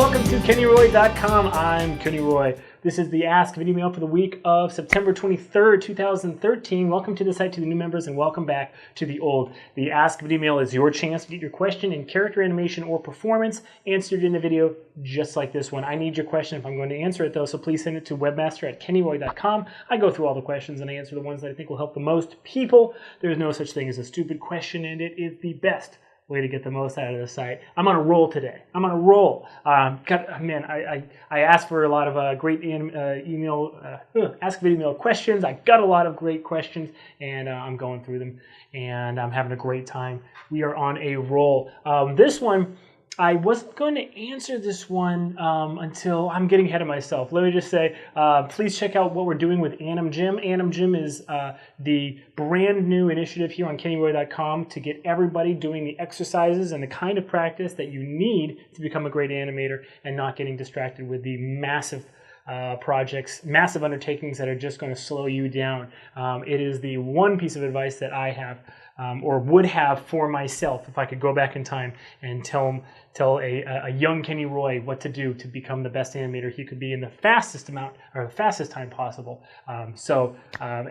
welcome to KennyRoy.com. I'm Kenny Roy. This is the Ask Video Mail for the week of September 23rd, 2013. Welcome to the site to the new members and welcome back to the old. The Ask Video Mail is your chance to get your question in character animation or performance answered in a video just like this one. I need your question if I'm going to answer it though, so please send it to webmaster@kennyroy.com. I go through all the questions and I answer the ones that I think will help the most people. There's no such thing as a stupid question, and it is the best way to get the most out of the site. I'm on a roll today. I'm on a roll. I asked for a lot of great Ask Video Mail questions. I got a lot of great questions, and I'm going through them, and I'm having a great time. We are on a roll. This one, I wasn't going to answer this one until I'm getting ahead of myself. Let me just say, please check out what we're doing with Animating. Animating is the brand new initiative here on KennyRoy.com to get everybody doing the exercises and the kind of practice that you need to become a great animator and not getting distracted with the massive projects, massive undertakings that are just going to slow you down. It is the one piece of advice that I have or would have for myself if I could go back in time and tell a young Kenny Roy what to do to become the best animator he could be in the fastest time possible.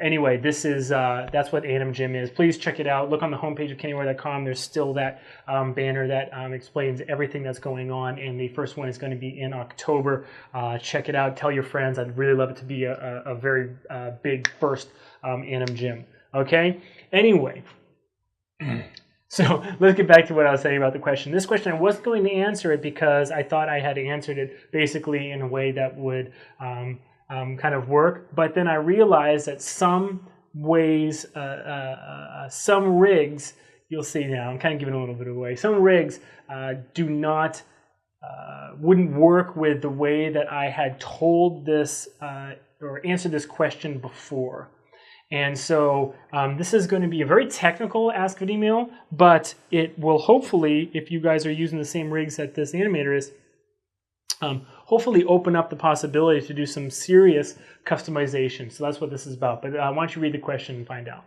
Anyway, this is that's what Animating is. Please check it out. Look on the homepage of KennyRoy.com. There's still that banner that explains everything that's going on, and the first one is going to be in October. Check it out. Tell your friends. I'd really love it to be a very big first Animating. Okay? Anyway. So let's get back to what I was saying about the question. This question, I wasn't going to answer it because I thought I had answered it basically in a way that would kind of work. But then I realized that some ways, some rigs, you'll see now, I'm kind of giving a little bit away. Some rigs wouldn't work with the way that I had told this or answered this question before. And so this is going to be a very technical Ask Video Mail, but it will hopefully, if you guys are using the same rigs that this animator is, hopefully open up the possibility to do some serious customization. So that's what this is about. But why don't you read the question and find out.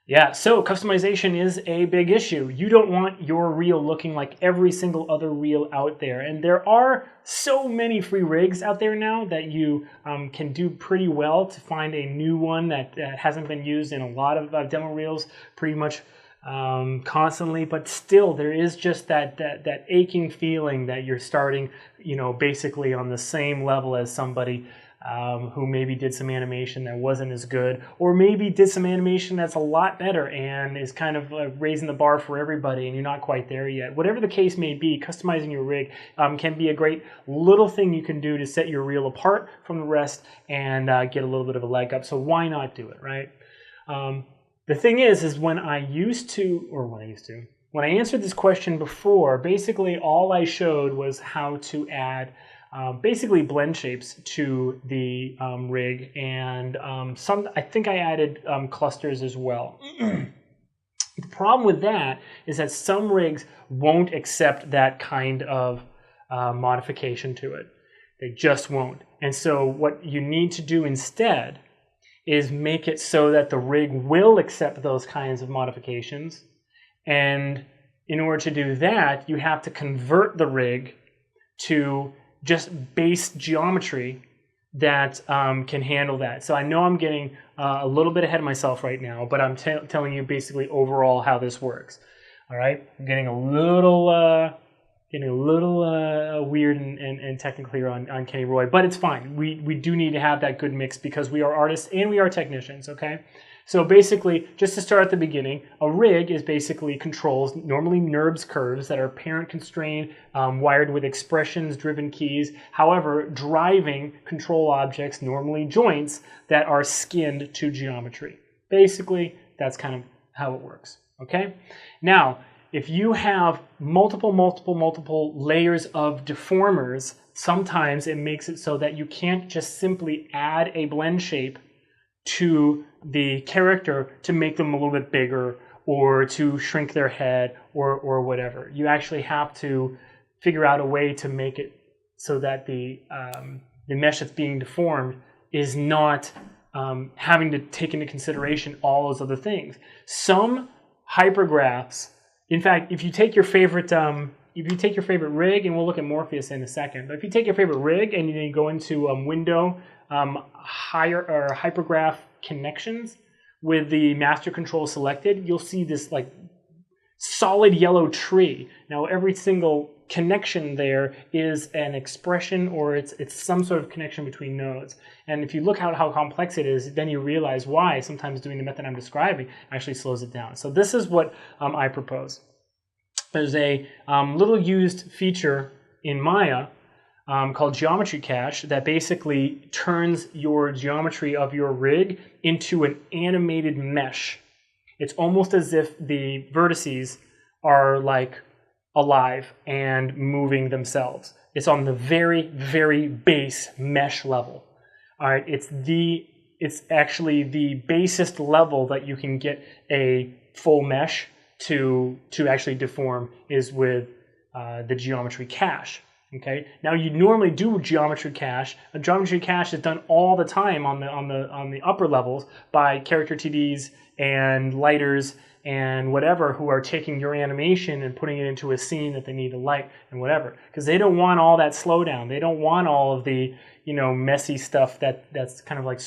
Yeah, so customization is a big issue. You don't want your reel looking like every single other reel out there. And there are so many free rigs out there now that you can do pretty well to find a new one that hasn't been used in a lot of demo reels pretty much constantly. But still, there is just that aching feeling that you're starting, basically on the same level as somebody who maybe did some animation that wasn't as good, or maybe did some animation that's a lot better and is kind of raising the bar for everybody and you're not quite there yet. Whatever the case may be, customizing your rig can be a great little thing you can do to set your reel apart from the rest and get a little bit of a leg up. So why not do it, right? The thing is when I answered this question before, basically all I showed was how to add basically blend shapes to the rig, and I think I added clusters as well. The problem with that is that some rigs won't accept that kind of modification to it. They just won't. And so what you need to do instead is make it so that the rig will accept those kinds of modifications. And in order to do that, you have to convert the rig to just base geometry that can handle that. So I know I'm getting a little bit ahead of myself right now, but I'm telling you basically overall how this works. All right, I'm getting a little weird and technical here on Kenny Roy, but it's fine. We do need to have that good mix because we are artists and we are technicians. Okay. So basically, just to start at the beginning, a rig is basically controls, normally NURBS curves that are parent constrained, wired with expressions-driven keys. However, driving control objects, normally joints, that are skinned to geometry. Basically, that's kind of how it works, okay? Now, if you have multiple layers of deformers, sometimes it makes it so that you can't just simply add a blend shape to the character to make them a little bit bigger or to shrink their head or whatever. You actually have to figure out a way to make it so that the mesh that's being deformed is not having to take into consideration all those other things. Some hypergraphs, in fact, if you take your favorite rig, and we'll look at Morpheus in a second, but if you take your favorite rig and you go into window hypergraph connections with the master control selected, you'll see this like solid yellow tree. Now every single connection there is an expression, or it's some sort of connection between nodes. And if you look at how complex it is, then you realize why sometimes doing the method I'm describing actually slows it down. So this is what I propose. There's a little used feature in Maya called geometry cache that basically turns your geometry of your rig into an animated mesh. It's almost as if the vertices are like alive and moving themselves. It's on the very, very base mesh level. All right, it's actually the basest level that you can get a full mesh to actually deform is with the geometry cache. Okay. Now you normally do geometry cache. A geometry cache is done all the time on the upper levels by character TDs and lighters and whatever, who are taking your animation and putting it into a scene that they need to light and whatever, because they don't want all that slowdown. They don't want all of the messy stuff that's kind of like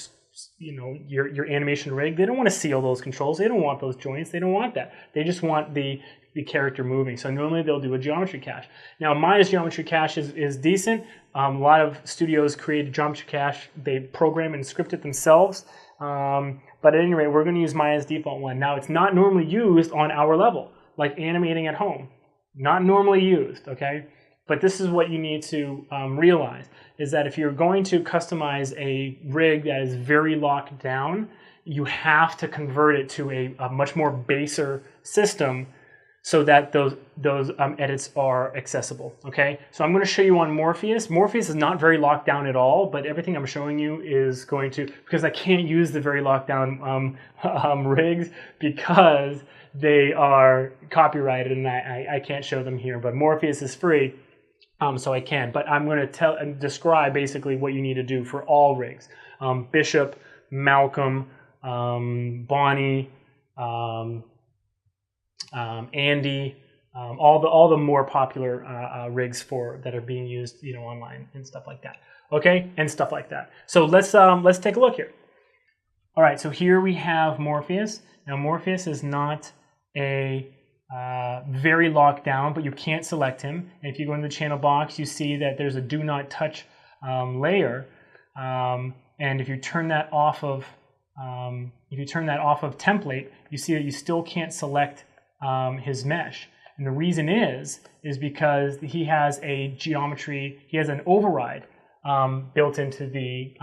your animation rig. They don't want to see all those controls. They don't want those joints. They don't want that. They just want the character moving. So normally they'll do a geometry cache. Now Maya's geometry cache is decent. A lot of studios create a geometry cache. They program and script it themselves. But at any rate, we're going to use Maya's default one. Now it's not normally used on our level, like animating at home. Not normally used, okay? But this is what you need to realize, is that if you're going to customize a rig that is very locked down, you have to convert it to a much more baser system so that those edits are accessible, okay? So I'm going to show you on Morpheus. Morpheus is not very locked down at all, but everything I'm showing you is going to, because I can't use the very locked down rigs because they are copyrighted and I can't show them here, but Morpheus is free. So I can, but I'm going to describe basically what you need to do for all rigs. Bishop, Malcolm, Bonnie, Andy, all the more popular rigs that are being used, online and stuff like that. Okay, and stuff like that. So let's take a look here. All right, so here we have Morpheus. Now Morpheus is not a very locked down, but you can't select him. And if you go in the channel box, you see that there's a do not touch layer, and if you turn that off of template, you see that you still can't select his mesh. And the reason is because he has an override built into the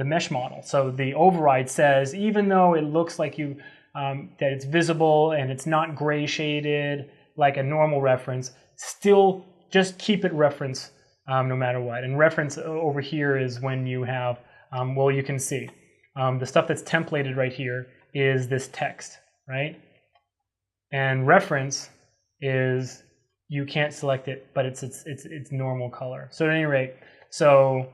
mesh model. So the override says, even though it looks like that it's visible and it's not gray shaded like a normal reference, still just keep it reference no matter what. And reference over here is when you have, you can see the stuff that's templated right here is this text, right? And reference is you can't select it, but it's normal color. So at any rate, so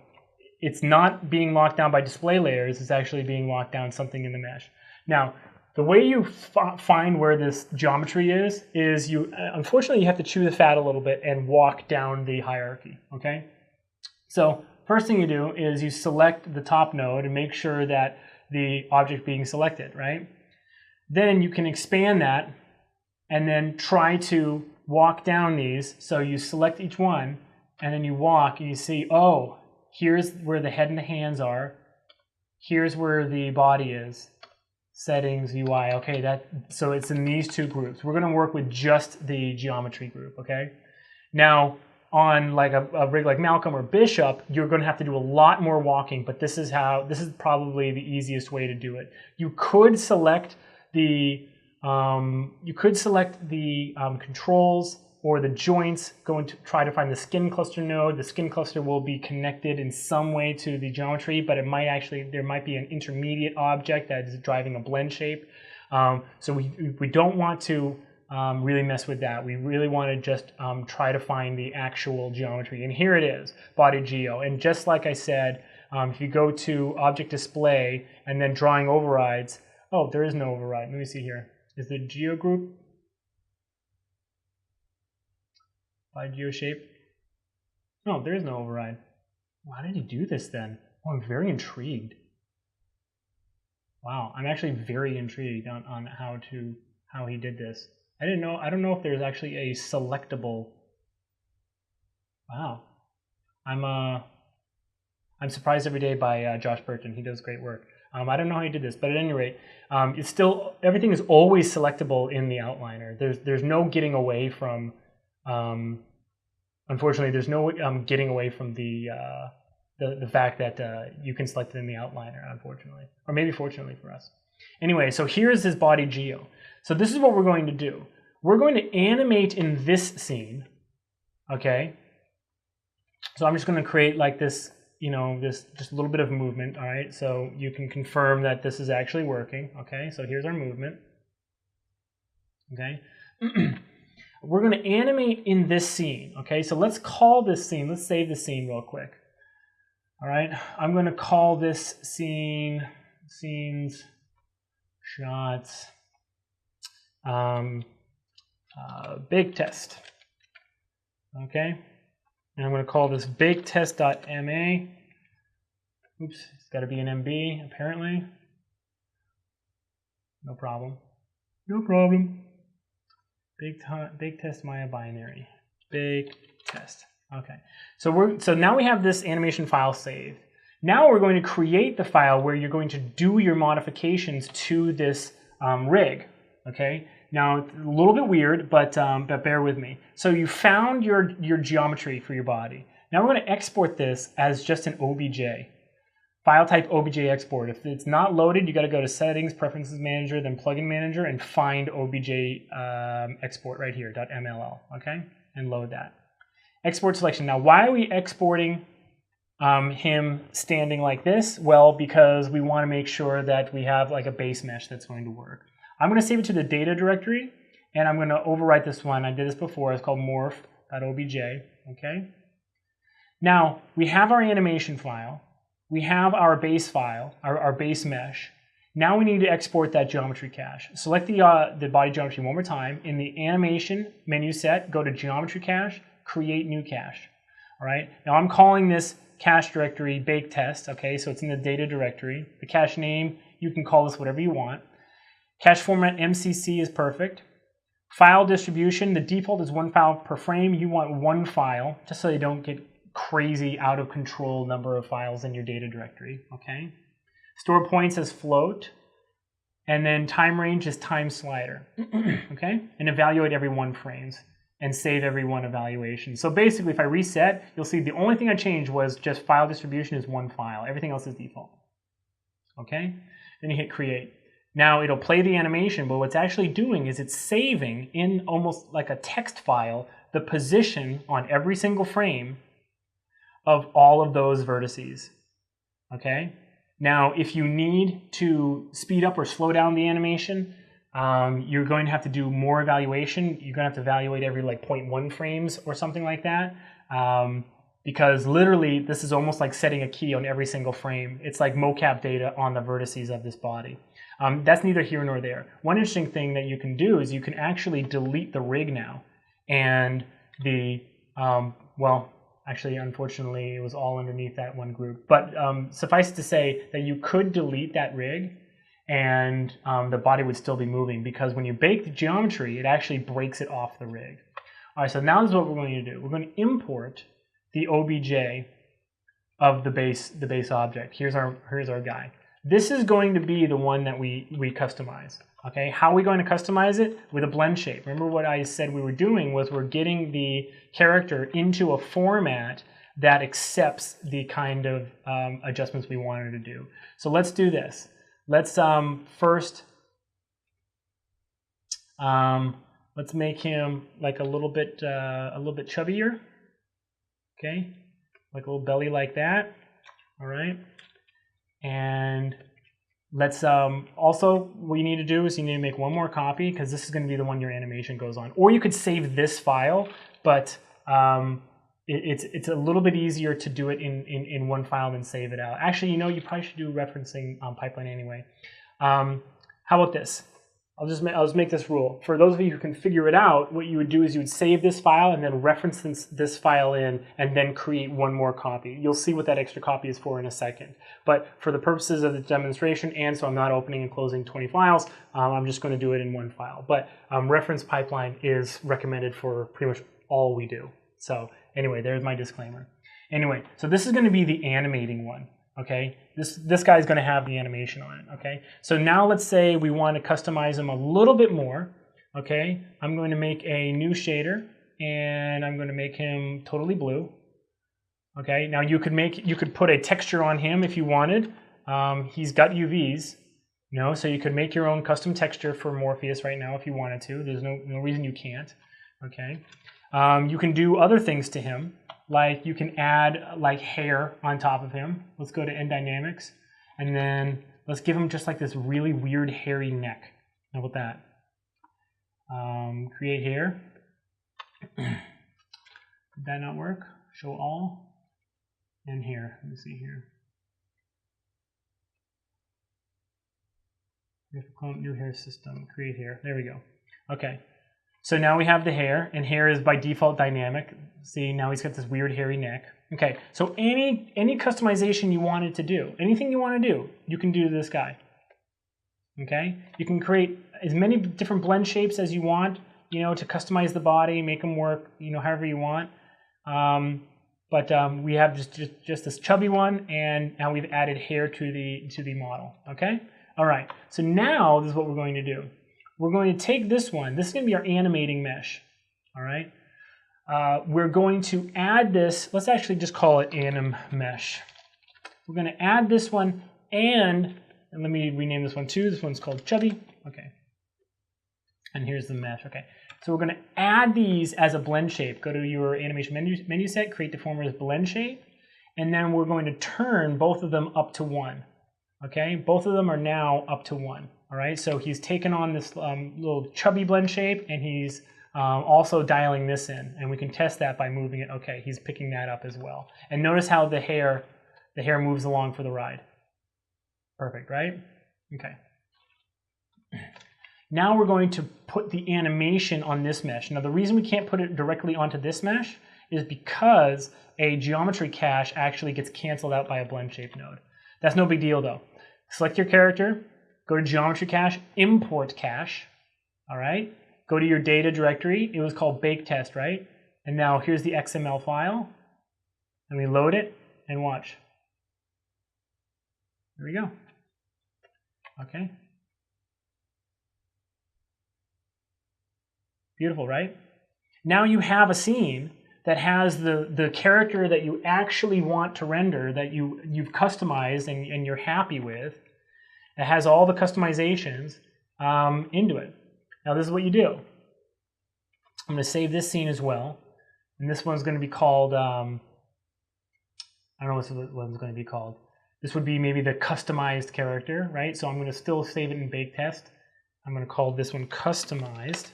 it's not being locked down by display layers, it's actually being locked down something in the mesh. Now, the way you find where this geometry is unfortunately you have to chew the fat a little bit and walk down the hierarchy, okay? So first thing you do is you select the top node and make sure that the object being selected, right? Then you can expand that and then try to walk down these. So you select each one and then you walk and you see, oh, here's where the head and the hands are. Here's where the body is. Settings, UI, okay, so it's in these two groups. We're going to work with just the geometry group, okay? Now, on like a rig like Malcolm or Bishop, you're going to have to do a lot more walking, but this is probably the easiest way to do it. You could select the controls or the joints, go to try to find the skin cluster node. The skin cluster will be connected in some way to the geometry, but there might be an intermediate object that is driving a blend shape. So we don't want to really mess with that. We really want to just try to find the actual geometry. And here it is, body geo. And just like I said, If you go to Object Display and then Drawing Overrides, oh, there is no override. Let me see here. Is the Geo group by Geo Shape? No, there is no override. Why did he do this then? Oh, I'm very intrigued. Wow, I'm actually very intrigued on how he did this. I don't know if there's actually a selectable. Wow, I'm surprised every day by Josh Burton. He does great work. I don't know how he did this, but at any rate, it's still, everything is always selectable in the outliner. There's no getting away from. Unfortunately, there's no getting away from the fact that you can select it in the outliner, unfortunately. Or maybe fortunately for us. Anyway, so here's his body geo. So this is what we're going to do. We're going to animate in this scene, okay? So I'm just going to create like this, you know, this just a little bit of movement, all right? So you can confirm that this is actually working, okay? So here's our movement, okay? We're going to animate in this scene, okay? So let's call this scene, let's save this scene real quick. All right, I'm going to call this scene, scenes, shots, big test, okay? And I'm going to call this big test.ma. Oops, it's got to be an MB, apparently. No problem. No problem. Big test Maya binary. Big test. Okay. So now we have this animation file saved. Now we're going to create the file where you're going to do your modifications to this rig. Okay. Now it's a little bit weird, but bear with me. So you found your geometry for your body. Now we're going to export this as just an OBJ. File type OBJ export. If it's not loaded, you got to go to Settings, Preferences Manager, then Plugin Manager, and find OBJ export right here, .mll, okay? And load that. Export selection. Now, why are we exporting him standing like this? Well, because we want to make sure that we have like a base mesh that's going to work. I'm going to save it to the data directory, and I'm going to overwrite this one. I did this before. It's called morph.obj, okay? Now, we have our animation file. We have our base file, our base mesh. Now we need to export that geometry cache. Select the body geometry one more time. In the animation menu set, go to geometry cache, create new cache. All right. Now I'm calling this cache directory bake test. Okay, so it's in the data directory. The cache name, you can call this whatever you want. Cache format MCC is perfect. File distribution, the default is one file per frame. You want one file, just so you don't get crazy out of control number of files in your data directory, okay? Store points as float, and then time range is time slider, okay? And evaluate every 1 frames and save every 1 evaluation. So basically, if I reset, you'll see the only thing I changed was just file distribution is 1 file. Everything else is default, okay? Then you hit create. Now it'll play the animation, but what's actually doing is it's saving in almost like a text file the position on every single frame of all of those vertices, okay? Now, if you need to speed up or slow down the animation, you're going to have to do more evaluation. You're going to have to evaluate every like 0.1 frames or something like that, because literally this is almost like setting a key on every single frame. It's like mocap data on the vertices of this body. That's neither here nor there. One interesting thing that you can do is you can actually delete the rig now, and the, well, actually, unfortunately, it was all underneath that one group. But suffice it to say that you could delete that rig and the body would still be moving, because when you bake the geometry, it actually breaks it off the rig. All right, so now this is what we're going to do. We're going to import the OBJ of the base object. Here's our guy. This is going to be the one that we customize. Okay, how are we going to customize it? With a blend shape. Remember what I said we were doing was we're getting the character into a format that accepts the kind of adjustments we wanted to do. So let's do this. Let's first, let's make him like a little bit chubbier. Okay, like a little belly like that. All right, and let's also, what you need to do is you need to make one more copy, because this is going to be the one your animation goes on. Or you could save this file, but it's a little bit easier to do it in one file than save it out. Actually, you probably should do referencing pipeline anyway. How about this? I'll just make this rule. For those of you who can figure it out, what you would do is you would save this file and then reference this file in and then create one more copy. You'll see what that extra copy is for in a second. But for the purposes of the demonstration, and so I'm not opening and closing 20 files, I'm just going to do it in one file. But reference pipeline is recommended for pretty much all we do. So anyway, there's my disclaimer. Anyway, so this is going to be the animating one. Okay, this guy's going to have the animation on it. Okay, so now let's say we want to customize him a little bit more. Okay, I'm going to make a new shader and I'm going to make him totally blue. Okay, now you could put a texture on him if you wanted. He's got UVs, so you could make your own custom texture for Morpheus right now if you wanted to. There's no reason you can't. Okay, you can do other things to him. Like you can add like hair on top of him. Let's go to End Dynamics, and then let's give him just like this really weird hairy neck. How about that? Create hair. Did that not work? Show all. And here, let me see here. New hair system. Create hair. There we go. Okay. So now we have the hair, and hair is by default dynamic. See, now he's got this weird hairy neck. Okay, so any customization you wanted to do, anything you want to do, you can do to this guy. Okay, you can create as many different blend shapes as you want, to customize the body, make them work, however you want. But we have just this chubby one, and now we've added hair to the model. Okay, all right. So now this is what we're going to do. We're going to take this one. This is going to be our animating mesh. All right. We're going to add this. Let's actually just call it anim mesh. We're going to add this one, and let me rename this one too. This one's called chubby. Okay. And here's the mesh. Okay. So we're going to add these as a blend shape. Go to your animation menu set, create deformer as blend shape, and then we're going to turn both of them up to 1. Okay. Both of them are now up to 1. All right, so he's taken on this little chubby blend shape, and he's also dialing this in, and we can test that by moving it. Okay, he's picking that up as well. And notice how the hair moves along for the ride. Perfect, right? Okay. Now we're going to put the animation on this mesh. Now the reason we can't put it directly onto this mesh is because a geometry cache actually gets canceled out by a blend shape node. That's no big deal though. Select your character. Go to Geometry Cache, Import Cache, all right? Go to your data directory. It was called Bake Test, right? And now here's the XML file. And we load it and watch. There we go. Okay. Beautiful, right? Now you have a scene that has the character that you actually want to render, that you've customized and you're happy with. It has all the customizations into it. Now this is what you do. I'm going to save this scene as well. And this one's going to be called, I don't know what this one's going to be called. This would be maybe the customized character, right? So I'm going to still save it in Bake Test. I'm going to call this one customized.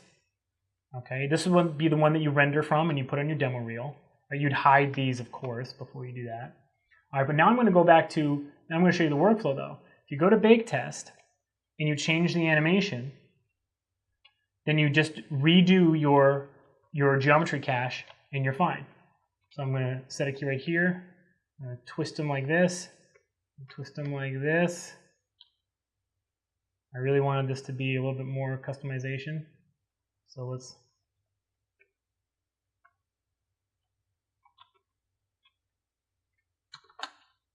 Okay, this would be the one that you render from and you put on your demo reel. Or you'd hide these, of course, before you do that. All right, but now I'm going to go back to, now I'm going to show you the workflow though. If you go to Bake Test and you change the animation, then you just redo your geometry cache and you're fine. So I'm going to set a key right here. I'm going to twist them like this, twist them like this. I really wanted this to be a little bit more customization. So let's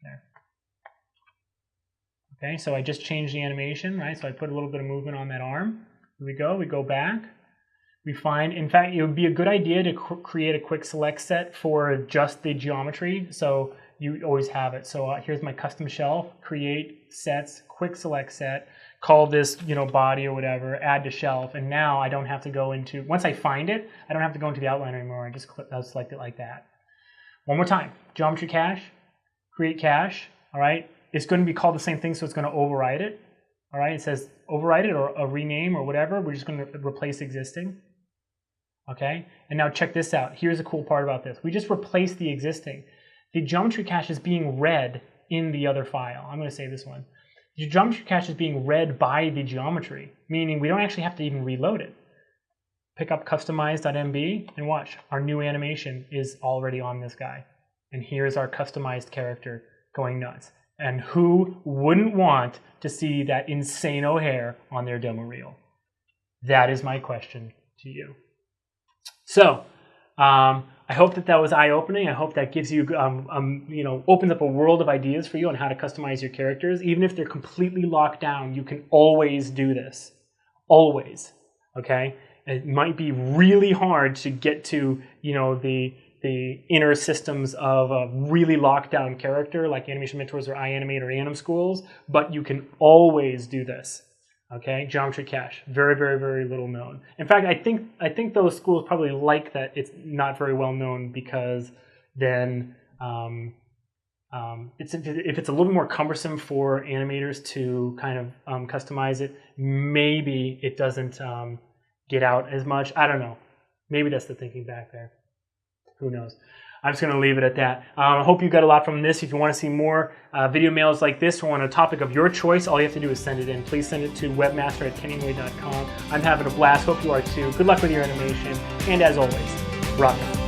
there. Okay, so I just changed the animation, right? So I put a little bit of movement on that arm. Here we go back. We find, in fact, it would be a good idea to create a quick select set for just the geometry, so you always have it. So here's my custom shelf, create sets, quick select set, call this, body or whatever, add to shelf, and now I don't have to go into, once I find it, I don't have to go into the outliner anymore. I just I'll select it like that. One more time, geometry cache, create cache, all right? It's going to be called the same thing, so it's going to override it. All right, it says override it or a rename or whatever. We're just going to replace existing. Okay, and now check this out. Here's a cool part about this. We just replaced the existing. The geometry cache is being read in the other file. I'm going to save this one. The geometry cache is being read by the geometry, meaning we don't actually have to even reload it. Pick up customize.mb and watch. Our new animation is already on this guy. And here's our customized character going nuts. And who wouldn't want to see that insane-o hair on their demo reel? That is my question to you. So, I hope that was eye-opening. I hope that gives you, opens up a world of ideas for you on how to customize your characters. Even if they're completely locked down, you can always do this. Always. Okay? It might be really hard to get to, the inner systems of a really locked down character like Animation Mentors or iAnimate or Anim Schools, but you can always do this. Okay, geometry cache, very, very, very little known. In fact, I think those schools probably like that it's not very well known, because then if it's a little more cumbersome for animators to kind of customize it, maybe it doesn't get out as much. I don't know. Maybe that's the thinking back there. Who knows? I'm just going to leave it at that. I hope you got a lot from this. If you want to see more video mails like this or on a topic of your choice, all you have to do is send it in. Please send it to webmaster@kennyroy.com. I'm having a blast. Hope you are too. Good luck with your animation. And as always, rock on.